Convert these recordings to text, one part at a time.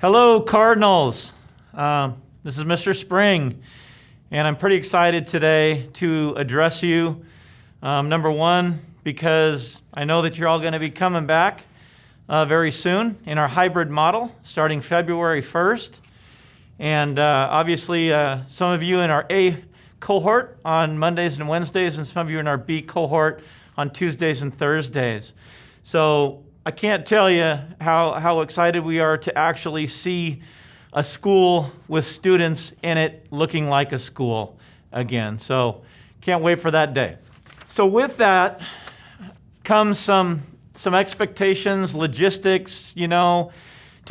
Hello, Cardinals. This is Mr. Spring, and I'm pretty excited today to address you. Number one, because I know that you're all going to be coming back very soon in our hybrid model starting February 1st. And obviously, some of you in our A cohort on Mondays and Wednesdays, and some of you in our B cohort on Tuesdays and Thursdays. So I can't tell you how excited we are to actually see a school with students in it looking like a school again. So can't wait for that day. So with that comes some expectations, logistics, to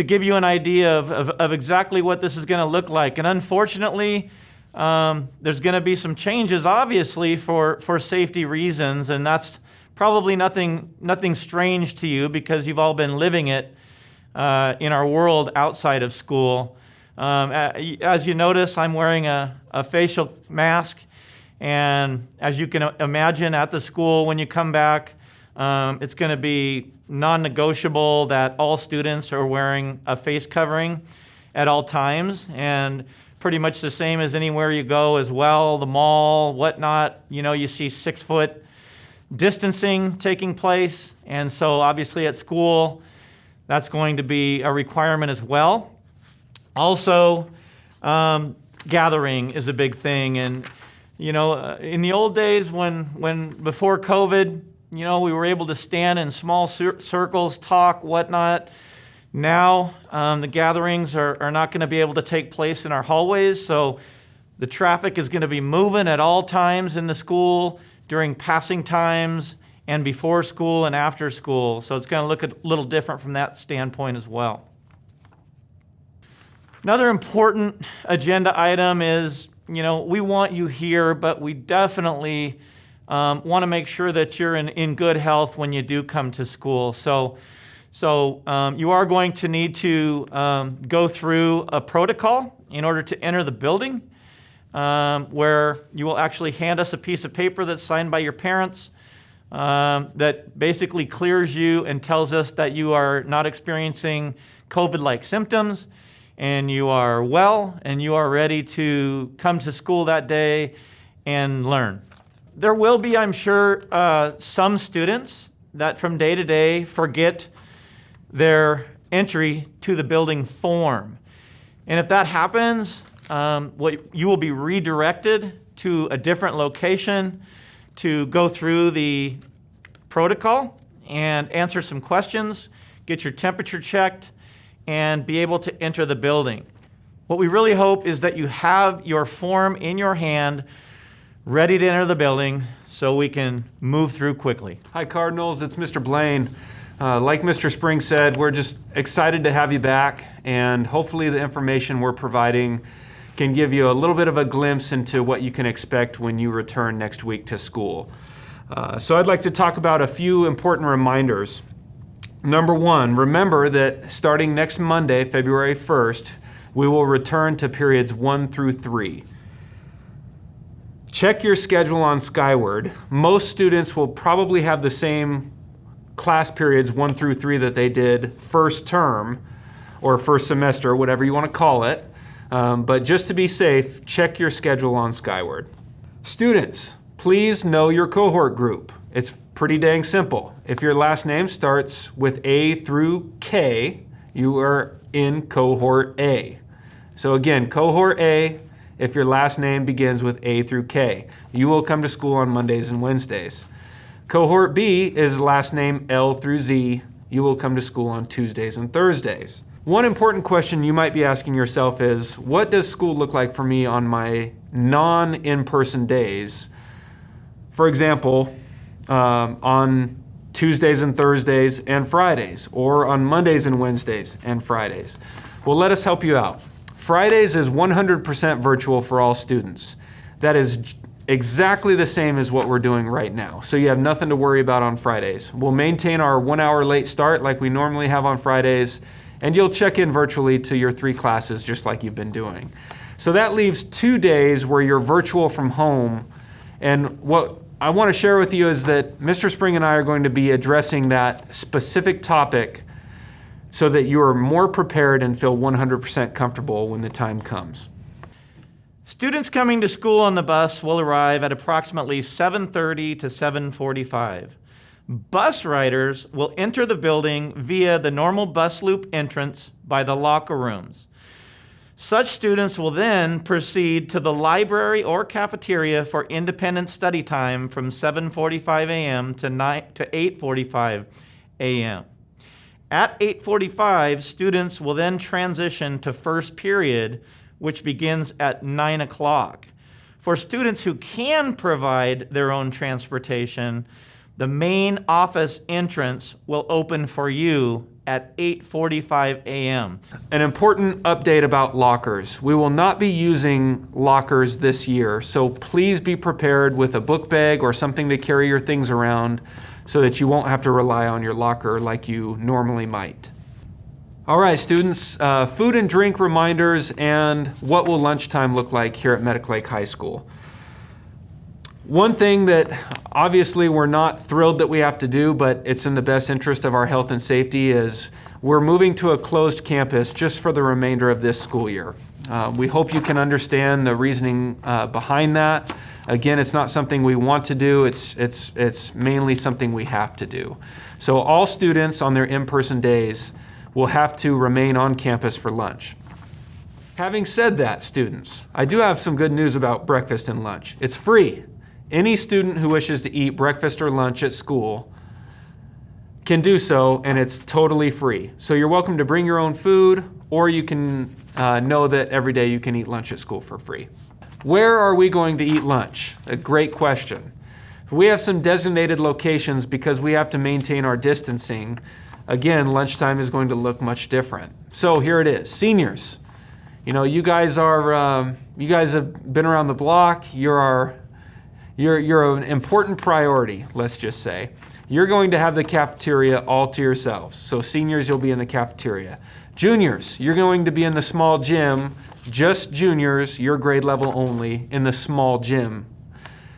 give you an idea of exactly what this is going to look like. And unfortunately, there's going to be some changes, obviously, for safety reasons, and that's probably nothing strange to you because you've all been living it in our world outside of school. As you notice, I'm wearing a facial mask, and as you can imagine at the school when you come back, it's going to be non-negotiable that all students are wearing a face covering at all times, and pretty much the same as anywhere you go as well, the mall, whatnot. You see 6-foot distancing taking place, and so obviously at school, that's going to be a requirement as well. Also, gathering is a big thing, and in the old days when before COVID, we were able to stand in small circles, talk, whatnot. Now, the gatherings are not going to be able to take place in our hallways, so the traffic is going to be moving at all times in the school, during passing times, and before school and after school. So it's going to look a little different from that standpoint as well. Another important agenda item is, we want you here, but we definitely want to make sure that you're in good health when you do come to school. So you are going to need to go through a protocol in order to enter the building, where you will actually hand us a piece of paper that's signed by your parents that basically clears you and tells us that you are not experiencing COVID-like symptoms and you are well and you are ready to come to school that day and learn. There will be, I'm sure, some students that from day to day forget their entry to the building form. And if that happens, you will be redirected to a different location to go through the protocol and answer some questions, get your temperature checked, and be able to enter the building. What we really hope is that you have your form in your hand, ready to enter the building so we can move through quickly. Hi Cardinals, it's Mr. Blaine. Like Mr. Spring said, we're just excited to have you back, and hopefully the information we're providing can give you a little bit of a glimpse into what you can expect when you return next week to school. So I'd like to talk about a few important reminders. Number one, remember that starting next Monday, February 1st, we will return to periods 1 through 3. Check your schedule on Skyward. Most students will probably have the same class periods 1 through 3 that they did first term or first semester, whatever you want to call it. But just to be safe, check your schedule on Skyward. Students, please know your cohort group. It's pretty dang simple. If your last name starts with A through K, you are in cohort A. So again, cohort A, if your last name begins with A through K, you will come to school on Mondays and Wednesdays. Cohort B is last name L through Z. You will come to school on Tuesdays and Thursdays. One important question you might be asking yourself is, what does school look like for me on my non-in-person days? For example, on Tuesdays and Thursdays and Fridays, or on Mondays and Wednesdays and Fridays. Well, let us help you out. Fridays is 100% virtual for all students. That is exactly the same as what we're doing right now. So you have nothing to worry about on Fridays. We'll maintain our 1 hour late start like we normally have on Fridays, and you'll check in virtually to your 3 classes just like you've been doing. So that leaves 2 days where you're virtual from home, and what I want to share with you is that Mr. Spring and I are going to be addressing that specific topic so that you are more prepared and feel 100% comfortable when the time comes. Students coming to school on the bus will arrive at approximately 7:30 to 7:45. Bus riders will enter the building via the normal bus loop entrance by the locker rooms. Such students will then proceed to the library or cafeteria for independent study time from 7:45 a.m. to 8:45 a.m. At 8:45, students will then transition to first period, which begins at 9 o'clock. For students who can provide their own transportation, the main office entrance will open for you at 8:45 a.m. An important update about lockers. We will not be using lockers this year, so please be prepared with a book bag or something to carry your things around so that you won't have to rely on your locker like you normally might. All right, students, food and drink reminders and what will lunchtime look like here at Medic Lake High School. One thing that obviously we're not thrilled that we have to do, but it's in the best interest of our health and safety, is we're moving to a closed campus just for the remainder of this school year. We hope you can understand the reasoning behind that. Again, it's not something we want to do, it's mainly something we have to do. So all students on their in-person days will have to remain on campus for lunch. Having said that, students, I do have some good news about breakfast and lunch. It's free. Any student who wishes to eat breakfast or lunch at school can do so, and it's totally free. So you're welcome to bring your own food, or you can know that every day you can eat lunch at school for free. Where are we going to eat lunch? A great question. We have some designated locations because we have to maintain our distancing. Again, lunchtime is going to look much different. So here it is. Seniors, you know, you guys have been around the block. You're an important priority, let's just say. You're going to have the cafeteria all to yourselves. So seniors, you'll be in the cafeteria. Juniors, you're going to be in the small gym. Just juniors, your grade level only, in the small gym.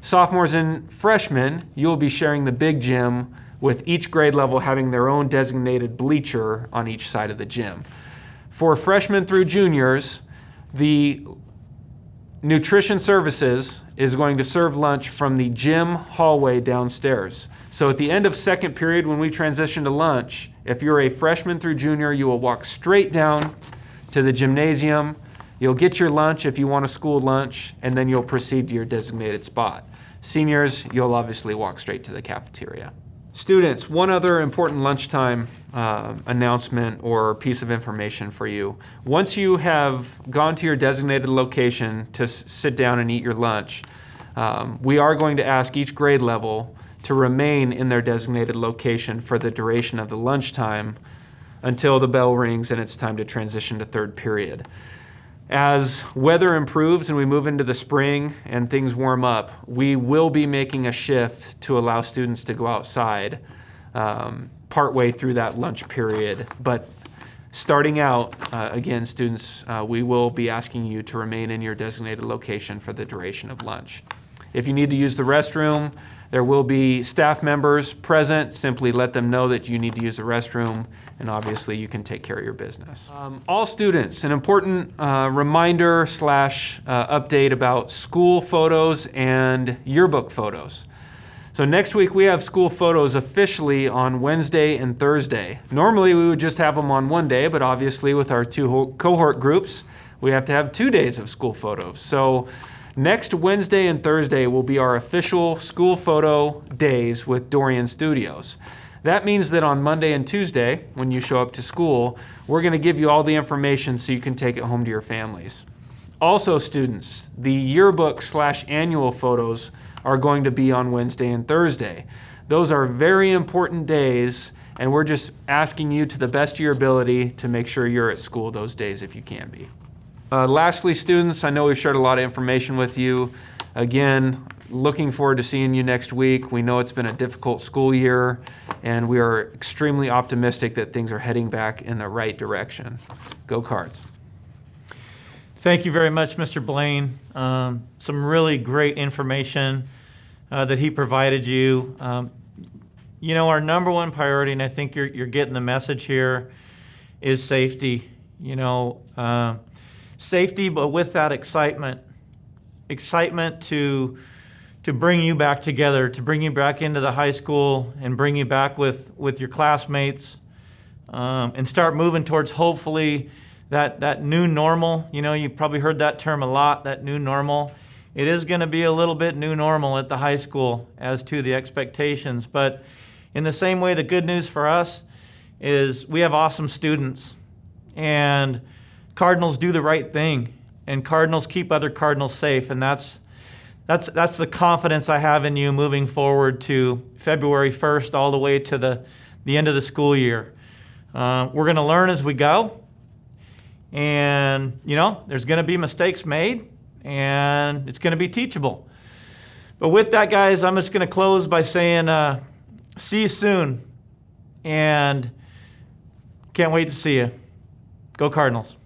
Sophomores and freshmen, you'll be sharing the big gym, with each grade level having their own designated bleacher on each side of the gym. For freshmen through juniors, the nutrition services is going to serve lunch from the gym hallway downstairs. So at the end of second period, when we transition to lunch, if you're a freshman through junior, you will walk straight down to the gymnasium. You'll get your lunch if you want a school lunch, and then you'll proceed to your designated spot. Seniors, you'll obviously walk straight to the cafeteria. Students, one other important lunchtime announcement or piece of information for you. Once you have gone to your designated location to sit down and eat your lunch, we are going to ask each grade level to remain in their designated location for the duration of the lunchtime until the bell rings and it's time to transition to third period. As weather improves and we move into the spring and things warm up, we will be making a shift to allow students to go outside partway through that lunch period. But starting out, again, students, we will be asking you to remain in your designated location for the duration of lunch. If you need to use the restroom, there will be staff members present. Simply let them know that you need to use the restroom, and obviously you can take care of your business. All students, an important reminder / update about school photos and yearbook photos. So next week we have school photos officially on Wednesday and Thursday. Normally we would just have them on one day, but obviously with our two cohort groups, we have to have 2 days of school photos. So next Wednesday and Thursday will be our official school photo days with Dorian Studios. That means that on Monday and Tuesday, when you show up to school, we're going to give you all the information so you can take it home to your families. Also, students, the yearbook / annual photos are going to be on Wednesday and Thursday. Those are very important days, and we're just asking you to the best of your ability to make sure you're at school those days if you can be. Lastly, students, I know we've shared a lot of information with you. Again, looking forward to seeing you next week. We know it's been a difficult school year, and we are extremely optimistic that things are heading back in the right direction. Go Cards. Thank you very much, Mr. Blaine. Some really great information that he provided you. You know, our number one priority, and I think you're getting the message here, is safety. Safety, but with that excitement to bring you back together, to bring you back into the high school and bring you back with your classmates, and start moving towards hopefully that new normal. You've probably heard that term a lot, that new normal. It is going to be a little bit new normal at the high school as to the expectations. But in the same way, the good news for us is we have awesome students, and Cardinals do the right thing, and Cardinals keep other Cardinals safe, and that's the confidence I have in you moving forward to February 1st all the way to the end of the school year. We're going to learn as we go, and there's going to be mistakes made, and it's going to be teachable. But with that, guys, I'm just going to close by saying see you soon, and can't wait to see you. Go Cardinals.